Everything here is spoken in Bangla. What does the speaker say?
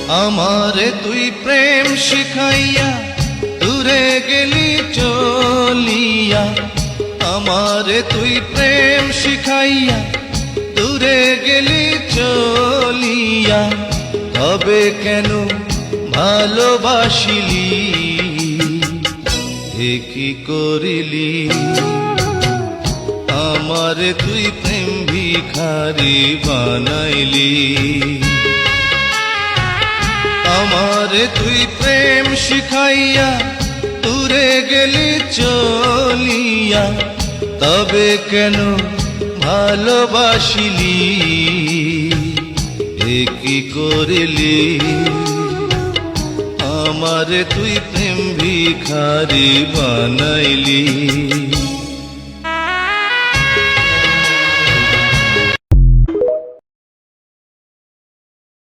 আমারে তুই প্রেম শিখাইয়া দূরে গেলি চলিয়া, আমারে তুই প্রেম শিখাইয়া দূরে গেলি চলিয়া, তবে কেন ভালোবাসিলি এ কি করিলি? আমারে তুই প্রেম ভিখারি বানাইলি, আমারে তুই প্রেম শিখাইয়া দূরে গেলি চলিয়া, তবে কেন ভালোবাসিলি এ কি করিলি? আমারে তুই প্রেম ভিখারি বানাইলি।